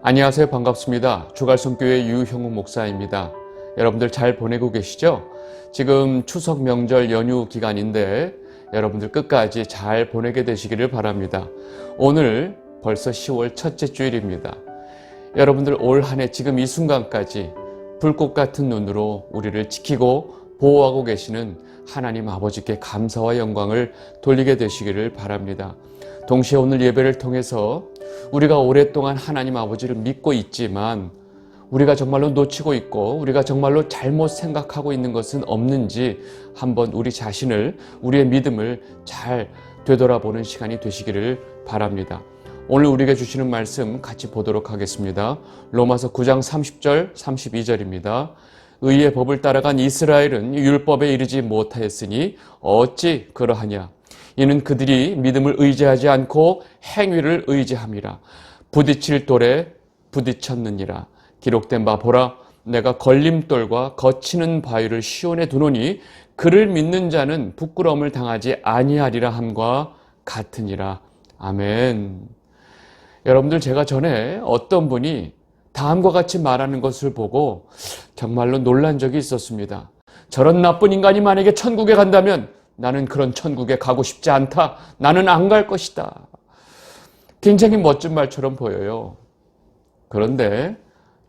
안녕하세요. 반갑습니다. 주갈성교회 유형욱 목사입니다. 여러분들 잘 보내고 계시죠? 지금 추석 명절 연휴 기간인데 여러분들 끝까지 잘 보내게 되시기를 바랍니다. 오늘 벌써 10월 첫째 주일입니다. 여러분들 올 한 해 지금 이 순간까지 불꽃 같은 눈으로 우리를 지키고 보호하고 계시는 하나님 아버지께 감사와 영광을 돌리게 되시기를 바랍니다. 동시에 오늘 예배를 통해서 우리가 오랫동안 하나님 아버지를 믿고 있지만 우리가 정말로 놓치고 있고 우리가 정말로 잘못 생각하고 있는 것은 없는지 한번 우리 자신을, 우리의 믿음을 잘 되돌아보는 시간이 되시기를 바랍니다. 오늘 우리에게 주시는 말씀 같이 보도록 하겠습니다. 로마서 9장 30절 32절입니다. 의의 법을 따라간 이스라엘은 율법에 이르지 못하였으니 어찌 그러하냐. 이는 그들이 믿음을 의지하지 않고 행위를 의지함이라. 부딪힐 돌에 부딪혔느니라. 기록된 바 보라, 내가 걸림돌과 거치는 바위를 시온에 두노니 그를 믿는 자는 부끄러움을 당하지 아니하리라 함과 같으니라. 아멘. 여러분들, 제가 전에 어떤 분이 다음과 같이 말하는 것을 보고 정말로 놀란 적이 있었습니다. 저런 나쁜 인간이 만약에 천국에 간다면 나는 그런 천국에 가고 싶지 않다. 나는 안 갈 것이다. 굉장히 멋진 말처럼 보여요. 그런데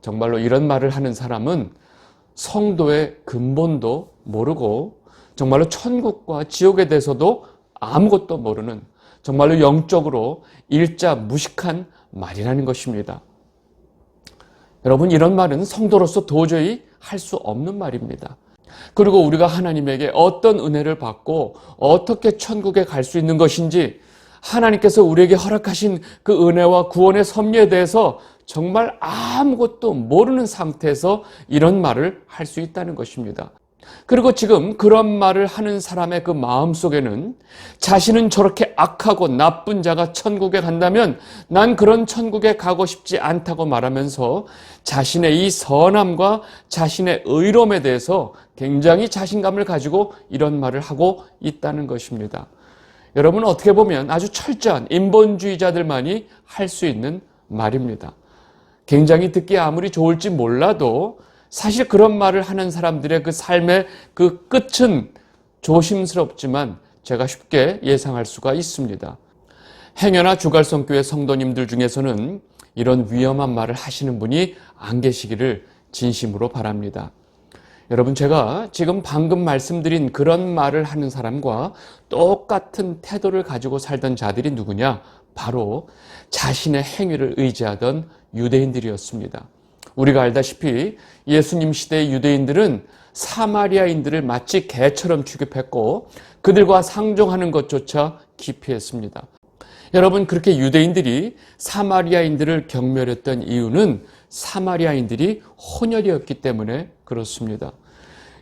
정말로 이런 말을 하는 사람은 성도의 근본도 모르고 정말로 천국과 지옥에 대해서도 아무것도 모르는 정말로 영적으로 일자 무식한 말이라는 것입니다. 여러분, 이런 말은 성도로서 도저히 할 수 없는 말입니다. 그리고 우리가 하나님에게 어떤 은혜를 받고 어떻게 천국에 갈 수 있는 것인지, 하나님께서 우리에게 허락하신 그 은혜와 구원의 섭리에 대해서 정말 아무것도 모르는 상태에서 이런 말을 할 수 있다는 것입니다. 그리고 지금 그런 말을 하는 사람의 그 마음속에는 자신은 저렇게 악하고 나쁜 자가 천국에 간다면 난 그런 천국에 가고 싶지 않다고 말하면서 자신의 이 선함과 자신의 의로움에 대해서 굉장히 자신감을 가지고 이런 말을 하고 있다는 것입니다. 여러분, 어떻게 보면 아주 철저한 인본주의자들만이 할 수 있는 말입니다. 굉장히 듣기 아무리 좋을지 몰라도 사실 그런 말을 하는 사람들의 그 삶의 그 끝은 조심스럽지만 제가 쉽게 예상할 수가 있습니다. 행여나 주갈성교회 성도님들 중에서는 이런 위험한 말을 하시는 분이 안 계시기를 진심으로 바랍니다. 여러분, 제가 지금 방금 말씀드린 그런 말을 하는 사람과 똑같은 태도를 가지고 살던 자들이 누구냐? 바로 자신의 행위를 의지하던 유대인들이었습니다. 우리가 알다시피 예수님 시대의 유대인들은 사마리아인들을 마치 개처럼 취급했고 그들과 상종하는 것조차 기피했습니다. 여러분, 그렇게 유대인들이 사마리아인들을 경멸했던 이유는 사마리아인들이 혼혈이었기 때문에 그렇습니다.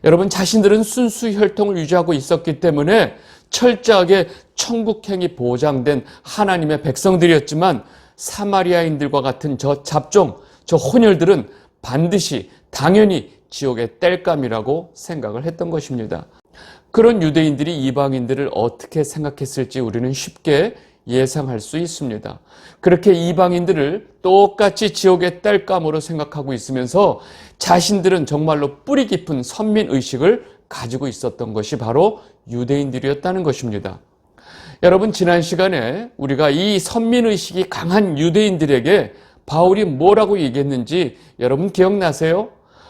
여러분, 자신들은 순수 혈통을 유지하고 있었기 때문에 철저하게 천국행이 보장된 하나님의 백성들이었지만 사마리아인들과 같은 저 잡종, 저 혼혈들은 반드시 당연히 지옥의 땔감이라고 생각을 했던 것입니다. 그런 유대인들이 이방인들을 어떻게 생각했을지 우리는 쉽게 예상할 수 있습니다. 그렇게 이방인들을 똑같이 지옥의 땔감으로 생각하고 있으면서 자신들은 정말로 뿌리 깊은 선민의식을 가지고 있었던 것이 바로 유대인들이었다는 것입니다. 여러분, 지난 시간에 우리가 이 선민의식이 강한 유대인들에게 바울이 뭐라고 얘기했는지 여러분 기억나세요?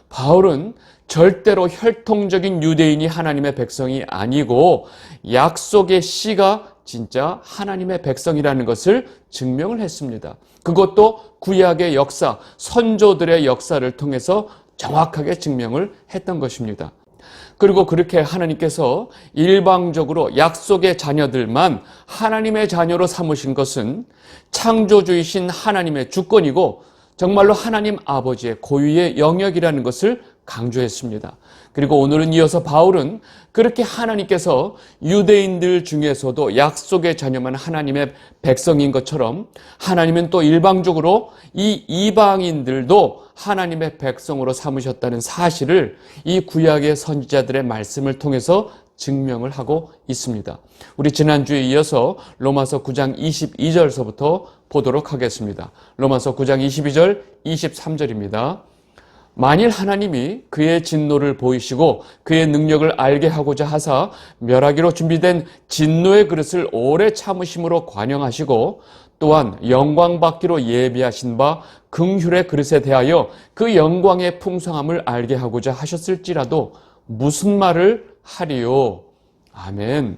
바울은 절대로 혈통적인 유대인이 하나님의 백성이 아니고 약속의 씨가 진짜 하나님의 백성이라는 것을 증명을 했습니다. 그것도 구약의 역사, 선조들의 역사를 통해서 정확하게 증명을 했던 것입니다. 그리고 그렇게 하나님께서 일방적으로 약속의 자녀들만 하나님의 자녀로 삼으신 것은 창조주이신 하나님의 주권이고 정말로 하나님 아버지의 고유의 영역이라는 것을 강조했습니다. 그리고 오늘은 이어서 바울은 그렇게 하나님께서 유대인들 중에서도 약속의 자녀만 하나님의 백성인 것처럼 하나님은 또 일방적으로 이 이방인들도 하나님의 백성으로 삼으셨다는 사실을 이 구약의 선지자들의 말씀을 통해서 증명을 하고 있습니다. 우리 지난주에 이어서 로마서 9장 22절서부터 보도록 하겠습니다. 로마서 9장 22절, 23절입니다. 만일 하나님이 그의 진노를 보이시고 그의 능력을 알게 하고자 하사 멸하기로 준비된 진노의 그릇을 오래 참으심으로 관영하시고 또한 영광 받기로 예비하신 바 긍휼의 그릇에 대하여 그 영광의 풍성함을 알게 하고자 하셨을지라도 무슨 말을 하리요? 아멘.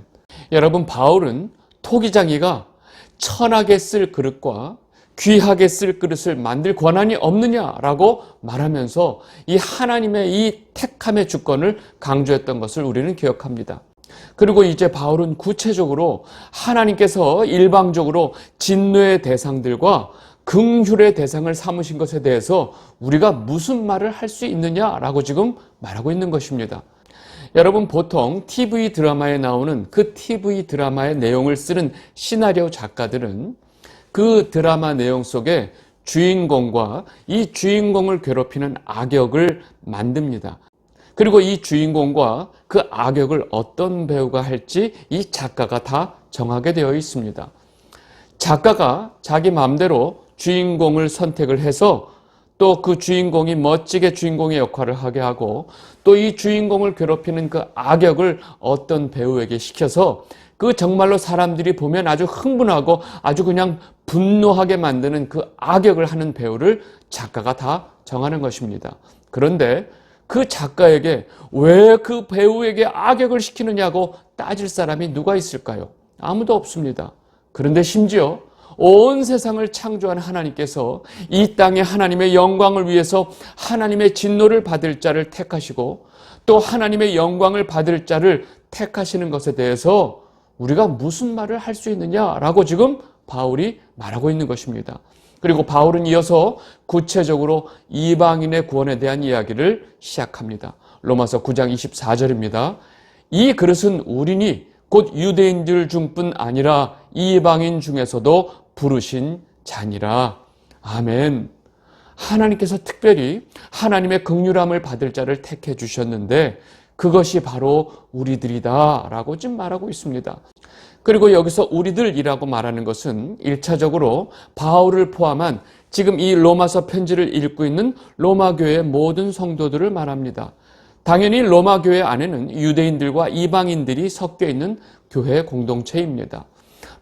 여러분, 바울은 토기장이가 천하게 쓸 그릇과 귀하게 쓸 그릇을 만들 권한이 없느냐라고 말하면서 이 하나님의 이 택함의 주권을 강조했던 것을 우리는 기억합니다. 그리고 이제 바울은 구체적으로 하나님께서 일방적으로 진노의 대상들과 긍휼의 대상을 삼으신 것에 대해서 우리가 무슨 말을 할 수 있느냐라고 지금 말하고 있는 것입니다. 여러분, 보통 TV 드라마에 나오는 그 TV 드라마의 내용을 쓰는 시나리오 작가들은 그 드라마 내용 속에 주인공과 이 주인공을 괴롭히는 악역을 만듭니다. 그리고 이 주인공과 그 악역을 어떤 배우가 할지 이 작가가 다 정하게 되어 있습니다. 작가가 자기 마음대로 주인공을 선택을 해서 또 그 주인공이 멋지게 주인공의 역할을 하게 하고 또 이 주인공을 괴롭히는 그 악역을 어떤 배우에게 시켜서 그 정말로 사람들이 보면 아주 흥분하고 아주 그냥 분노하게 만드는 그 악역을 하는 배우를 작가가 다 정하는 것입니다. 그런데 그 작가에게 왜 그 배우에게 악역을 시키느냐고 따질 사람이 누가 있을까요? 아무도 없습니다. 그런데 심지어 온 세상을 창조한 하나님께서 이 땅에 하나님의 영광을 위해서 하나님의 진노를 받을 자를 택하시고 또 하나님의 영광을 받을 자를 택하시는 것에 대해서 우리가 무슨 말을 할 수 있느냐라고 지금 바울이 말하고 있는 것입니다. 그리고 바울은 이어서 구체적으로 이방인의 구원에 대한 이야기를 시작합니다. 로마서 9장 24절입니다. 이 그릇은 우리니 곧 유대인들 중뿐 아니라 이방인 중에서도 부르신 자니라. 아멘. 하나님께서 특별히 하나님의 긍휼함을 받을 자를 택해 주셨는데 그것이 바로 우리들이다 라고 지금 말하고 있습니다. 그리고 여기서 우리들이라고 말하는 것은 1차적으로 바울을 포함한 지금 이 로마서 편지를 읽고 있는 로마 교회의 모든 성도들을 말합니다. 당연히 로마 교회 안에는 유대인들과 이방인들이 섞여 있는 교회 공동체입니다.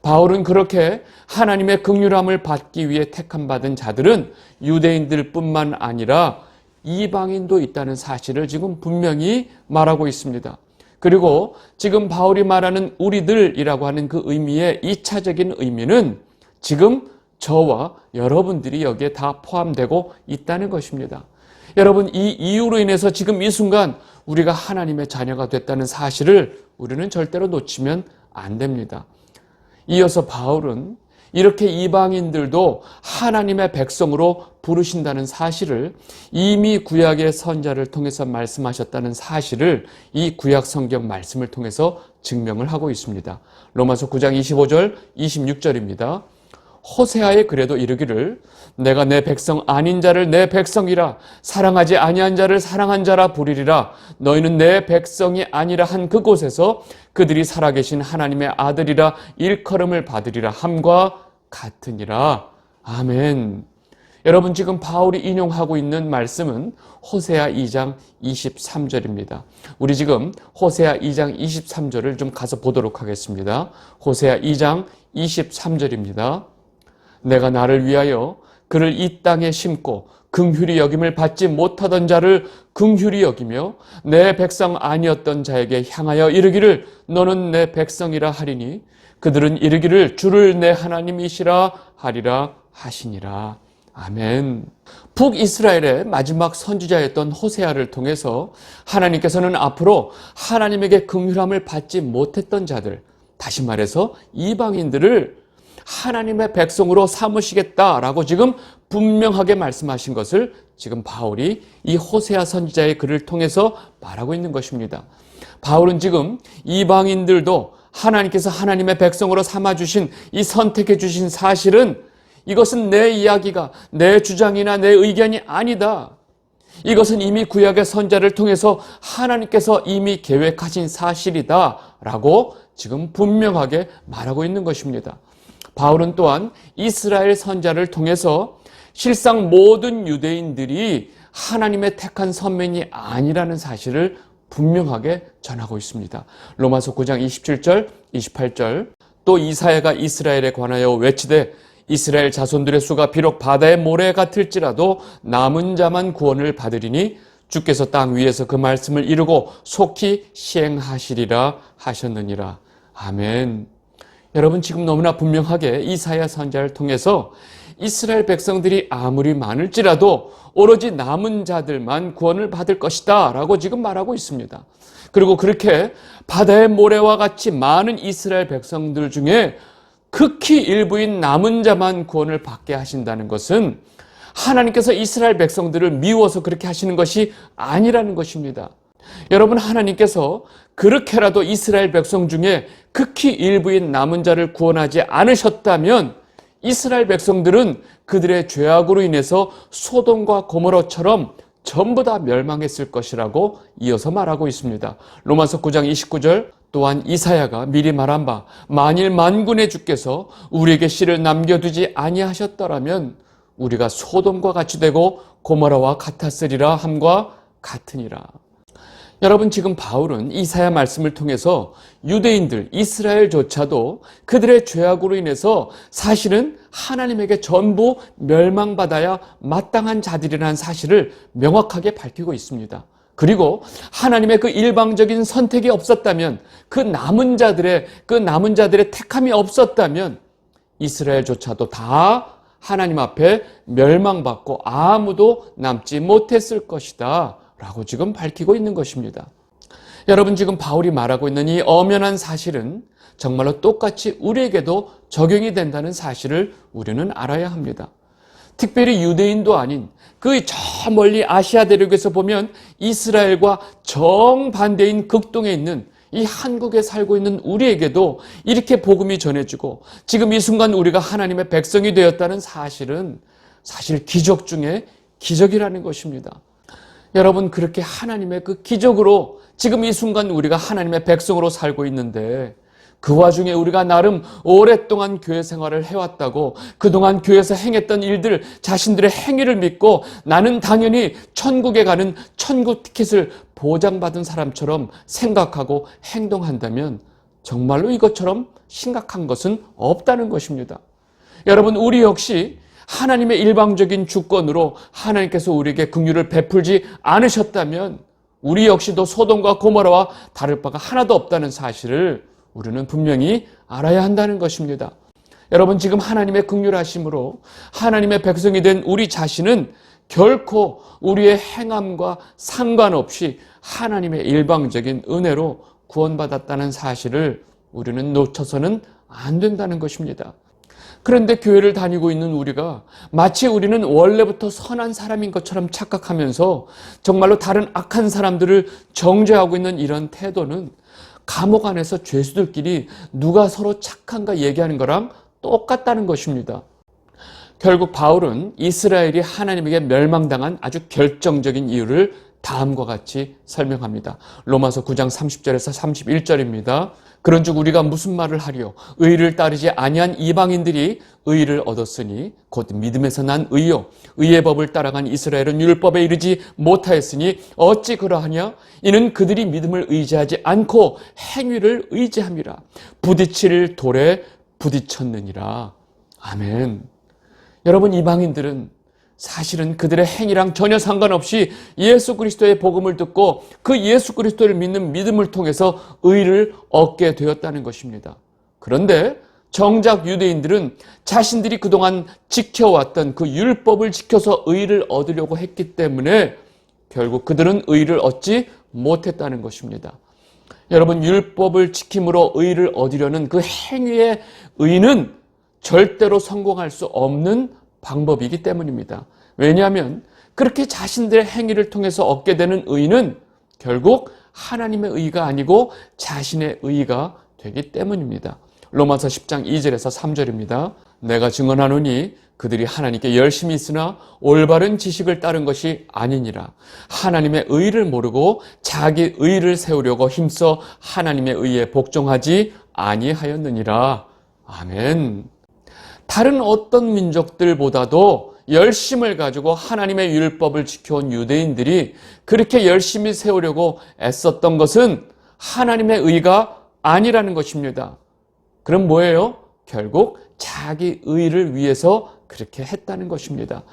바울은 그렇게 하나님의 긍휼함을 받기 위해 택함받은 자들은 유대인들뿐만 아니라 이방인도 있다는 사실을 지금 분명히 말하고 있습니다. 그리고 지금 바울이 말하는 우리들이라고 하는 그 의미의 2차적인 의미는 지금 저와 여러분들이 여기에 다 포함되고 있다는 것입니다. 여러분, 이 이유로 인해서 지금 이 순간 우리가 하나님의 자녀가 됐다는 사실을 우리는 절대로 놓치면 안 됩니다. 이어서 바울은 이렇게 이방인들도 하나님의 백성으로 부르신다는 사실을 이미 구약의 선자를 통해서 말씀하셨다는 사실을 이 구약 성경 말씀을 통해서 증명을 하고 있습니다. 로마서 9장 25절 26절입니다. 호세아의 글에도 이르기를 내가 내 백성 아닌 자를 내 백성이라 사랑하지 아니한 자를 사랑한 자라 부르리라. 너희는 내 백성이 아니라 한 그곳에서 그들이 살아계신 하나님의 아들이라 일컬음을 받으리라 함과 같으니라. 아멘. 여러분, 지금 바울이 인용하고 있는 말씀은 호세아 2장 23절입니다. 우리 지금 호세아 2장 23절을 좀 가서 보도록 하겠습니다. 호세아 2장 23절입니다. 내가 나를 위하여 그를 이 땅에 심고 긍휼히 여김을 받지 못하던 자를 긍휼히 여기며 내 백성 아니었던 자에게 향하여 이르기를 너는 내 백성이라 하리니 그들은 이르기를 주를 내 하나님이시라 하리라 하시니라. 아멘. 북이스라엘의 마지막 선지자였던 호세아를 통해서 하나님께서는 앞으로 하나님에게 긍휼함을 받지 못했던 자들, 다시 말해서 이방인들을 하나님의 백성으로 삼으시겠다라고 지금 분명하게 말씀하신 것을 지금 바울이 이 호세아 선지자의 글을 통해서 말하고 있는 것입니다. 바울은 지금 이방인들도 하나님께서 하나님의 백성으로 삼아주신 이 선택해 주신 사실은 이것은 내 이야기가 내 주장이나 내 의견이 아니다. 이것은 이미 구약의 선자를 통해서 하나님께서 이미 계획하신 사실이다라고 지금 분명하게 말하고 있는 것입니다. 바울은 또한 이스라엘 선자를 통해서 실상 모든 유대인들이 하나님의 택한 선민이 아니라는 사실을 분명하게 전하고 있습니다. 로마서 9장 27절, 28절. 또 이사야가 이스라엘에 관하여 외치되 이스라엘 자손들의 수가 비록 바다의 모래 같을지라도 남은 자만 구원을 받으리니 주께서 땅 위에서 그 말씀을 이루고 속히 시행하시리라 하셨느니라. 아멘. 여러분, 지금 너무나 분명하게 이사야 선지자를 통해서 이스라엘 백성들이 아무리 많을지라도 오로지 남은 자들만 구원을 받을 것이다 라고 지금 말하고 있습니다. 그리고 그렇게 바다의 모래와 같이 많은 이스라엘 백성들 중에 극히 일부인 남은 자만 구원을 받게 하신다는 것은 하나님께서 이스라엘 백성들을 미워서 그렇게 하시는 것이 아니라는 것입니다. 여러분, 하나님께서 그렇게라도 이스라엘 백성 중에 극히 일부인 남은 자를 구원하지 않으셨다면 이스라엘 백성들은 그들의 죄악으로 인해서 소돔과 고모라처럼 전부 다 멸망했을 것이라고 이어서 말하고 있습니다. 로마서 9장 29절. 또한 이사야가 미리 말한 바 만일 만군의 주께서 우리에게 씨를 남겨두지 아니하셨더라면 우리가 소돔과 같이 되고 고모라와 같았으리라 함과 같으니라. 여러분, 지금 바울은 이사야 말씀을 통해서 유대인들, 이스라엘조차도 그들의 죄악으로 인해서 사실은 하나님에게 전부 멸망받아야 마땅한 자들이라는 사실을 명확하게 밝히고 있습니다. 그리고 하나님의 그 일방적인 선택이 없었다면, 그 남은 자들의 택함이 없었다면 이스라엘조차도 다 하나님 앞에 멸망받고 아무도 남지 못했을 것이다 라고 지금 밝히고 있는 것입니다. 여러분, 지금 바울이 말하고 있는 이 엄연한 사실은 정말로 똑같이 우리에게도 적용이 된다는 사실을 우리는 알아야 합니다. 특별히 유대인도 아닌 그 저 멀리 아시아 대륙에서 보면 이스라엘과 정반대인 극동에 있는 이 한국에 살고 있는 우리에게도 이렇게 복음이 전해지고 지금 이 순간 우리가 하나님의 백성이 되었다는 사실은 사실 기적 중에 기적이라는 것입니다. 여러분, 그렇게 하나님의 그 기적으로 지금 이 순간 우리가 하나님의 백성으로 살고 있는데 그 와중에 우리가 나름 오랫동안 교회 생활을 해왔다고 그동안 교회에서 행했던 일들, 자신들의 행위를 믿고 나는 당연히 천국에 가는 천국 티켓을 보장받은 사람처럼 생각하고 행동한다면 정말로 이것처럼 심각한 것은 없다는 것입니다. 여러분, 우리 역시 하나님의 일방적인 주권으로 하나님께서 우리에게 긍휼을 베풀지 않으셨다면 우리 역시도 소돔과 고모라와 다를 바가 하나도 없다는 사실을 우리는 분명히 알아야 한다는 것입니다. 여러분, 지금 하나님의 긍휼하심으로 하나님의 백성이 된 우리 자신은 결코 우리의 행함과 상관없이 하나님의 일방적인 은혜로 구원받았다는 사실을 우리는 놓쳐서는 안 된다는 것입니다. 그런데 교회를 다니고 있는 우리가 마치 우리는 원래부터 선한 사람인 것처럼 착각하면서 정말로 다른 악한 사람들을 정죄하고 있는 이런 태도는 감옥 안에서 죄수들끼리 누가 서로 착한가 얘기하는 거랑 똑같다는 것입니다. 결국 바울은 이스라엘이 하나님에게 멸망당한 아주 결정적인 이유를 다음과 같이 설명합니다. 로마서 9장 30절에서 31절입니다. 그런즉 우리가 무슨 말을 하리요? 의를 따르지 아니한 이방인들이 의를 얻었으니 곧 믿음에서 난 의요. 의의 법을 따라간 이스라엘은 율법에 이르지 못하였으니 어찌 그러하냐? 이는 그들이 믿음을 의지하지 않고 행위를 의지함이라. 부딪힐 돌에 부딪혔느니라. 아멘. 여러분, 이방인들은 사실은 그들의 행위랑 전혀 상관없이 예수 그리스도의 복음을 듣고 그 예수 그리스도를 믿는 믿음을 통해서 의를 얻게 되었다는 것입니다. 그런데 정작 유대인들은 자신들이 그동안 지켜왔던 그 율법을 지켜서 의를 얻으려고 했기 때문에 결국 그들은 의를 얻지 못했다는 것입니다. 여러분, 율법을 지킴으로 의를 얻으려는 그 행위의 의는 절대로 성공할 수 없는 방법이기 때문입니다. 왜냐하면 그렇게 자신들의 행위를 통해서 얻게 되는 의는 결국 하나님의 의가 아니고 자신의 의가 되기 때문입니다. 로마서 10장 2절에서 3절입니다. 내가 증언하노니 그들이 하나님께 열심히 있으나 올바른 지식을 따른 것이 아니니라. 하나님의 의를 모르고 자기 의를 세우려고 힘써 하나님의 의에 복종하지 아니하였느니라. 아멘. 다른 어떤 민족들보다도 열심을 가지고 하나님의 율법을 지켜온 유대인들이 그렇게 열심히 세우려고 애썼던 것은 하나님의 의가 아니라는 것입니다. 그럼 뭐예요? 결국 자기 의를 위해서 그렇게 했다는 것입니다.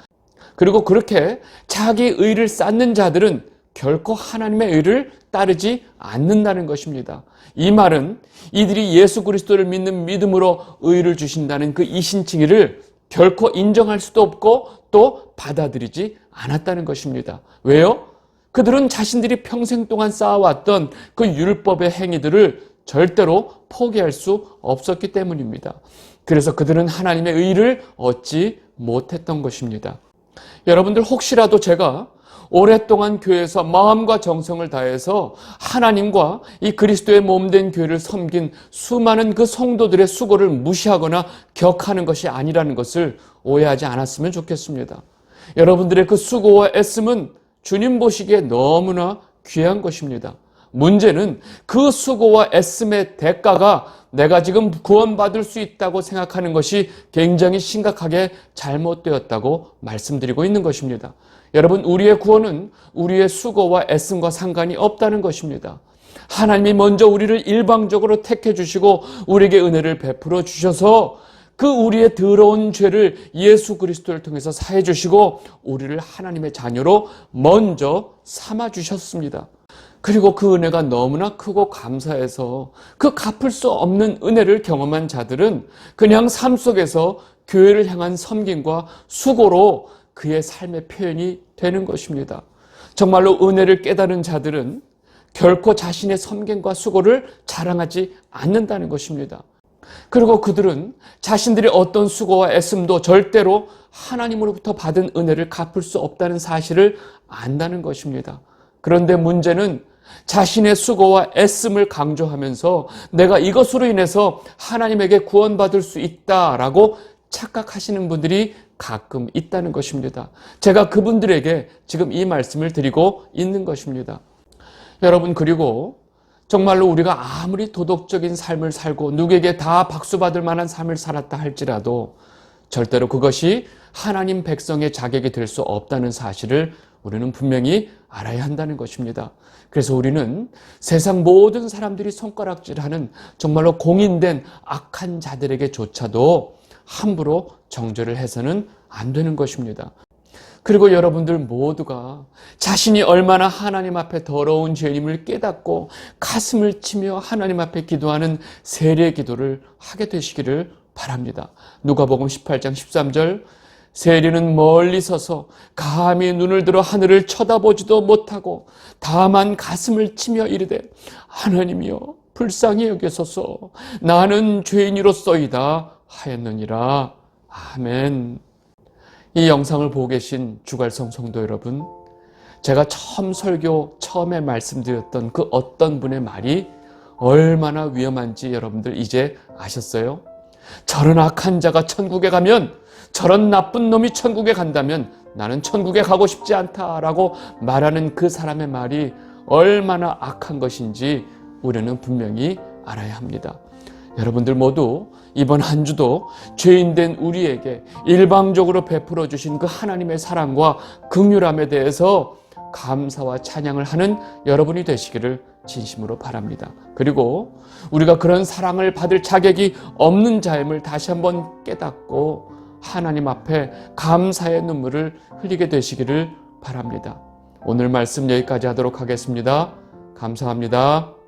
그리고 그렇게 자기 의를 쌓는 자들은 결코 하나님의 의를 따르지 않는다는 것입니다. 이 말은 이들이 예수 그리스도를 믿는 믿음으로 의를 주신다는 그 이신칭의를 결코 인정할 수도 없고 또 받아들이지 않았다는 것입니다. 왜요? 그들은 자신들이 평생 동안 쌓아왔던 그 율법의 행위들을 절대로 포기할 수 없었기 때문입니다. 그래서 그들은 하나님의 의를 얻지 못했던 것입니다. 여러분들 혹시라도 제가 오랫동안 교회에서 마음과 정성을 다해서 하나님과 이 그리스도의 몸된 교회를 섬긴 수많은 그 성도들의 수고를 무시하거나 격하는 것이 아니라는 것을 오해하지 않았으면 좋겠습니다. 여러분들의 그 수고와 애씀은 주님 보시기에 너무나 귀한 것입니다. 문제는 그 수고와 애씀의 대가가 내가 지금 구원받을 수 있다고 생각하는 것이 굉장히 심각하게 잘못되었다고 말씀드리고 있는 것입니다. 여러분, 우리의 구원은 우리의 수고와 애씀과 상관이 없다는 것입니다. 하나님이 먼저 우리를 일방적으로 택해 주시고 우리에게 은혜를 베풀어 주셔서 그 우리의 더러운 죄를 예수 그리스도를 통해서 사해 주시고 우리를 하나님의 자녀로 먼저 삼아 주셨습니다. 그리고 그 은혜가 너무나 크고 감사해서 그 갚을 수 없는 은혜를 경험한 자들은 그냥 삶 속에서 교회를 향한 섬김과 수고로 그의 삶의 표현이 되는 것입니다. 정말로 은혜를 깨달은 자들은 결코 자신의 섬김과 수고를 자랑하지 않는다는 것입니다. 그리고 그들은 자신들의 어떤 수고와 애씀도 절대로 하나님으로부터 받은 은혜를 갚을 수 없다는 사실을 안다는 것입니다. 그런데 문제는 자신의 수고와 애씀을 강조하면서 내가 이것으로 인해서 하나님에게 구원받을 수 있다라고 착각하시는 분들이 가끔 있다는 것입니다. 제가 그분들에게 지금 이 말씀을 드리고 있는 것입니다. 여러분, 그리고 정말로 우리가 아무리 도덕적인 삶을 살고 누구에게 다 박수받을 만한 삶을 살았다 할지라도 절대로 그것이 하나님 백성의 자격이 될 수 없다는 사실을 우리는 분명히 알아야 한다는 것입니다. 그래서 우리는 세상 모든 사람들이 손가락질하는 정말로 공인된 악한 자들에게조차도 함부로 정죄를 해서는 안 되는 것입니다. 그리고 여러분들 모두가 자신이 얼마나 하나님 앞에 더러운 죄인임을 깨닫고 가슴을 치며 하나님 앞에 기도하는 세례 기도를 하게 되시기를 바랍니다. 누가복음 18장 13절, 세리는 멀리 서서 감히 눈을 들어 하늘을 쳐다보지도 못하고 다만 가슴을 치며 이르되 하나님이여 불쌍히 여기소서 나는 죄인이로소이다 하였느니라. 아멘. 이 영상을 보고 계신 주갈성 성도 여러분, 제가 처음에 말씀드렸던 그 어떤 분의 말이 얼마나 위험한지 여러분들 이제 아셨어요? 저런 악한 자가 천국에 가면, 저런 나쁜 놈이 천국에 간다면 나는 천국에 가고 싶지 않다라고 말하는 그 사람의 말이 얼마나 악한 것인지 우리는 분명히 알아야 합니다. 여러분들 모두 이번 한 주도 죄인된 우리에게 일방적으로 베풀어 주신 그 하나님의 사랑과 긍휼함에 대해서 감사와 찬양을 하는 여러분이 되시기를 진심으로 바랍니다. 그리고 우리가 그런 사랑을 받을 자격이 없는 자임을 다시 한번 깨닫고 하나님 앞에 감사의 눈물을 흘리게 되시기를 바랍니다. 오늘 말씀 여기까지 하도록 하겠습니다. 감사합니다.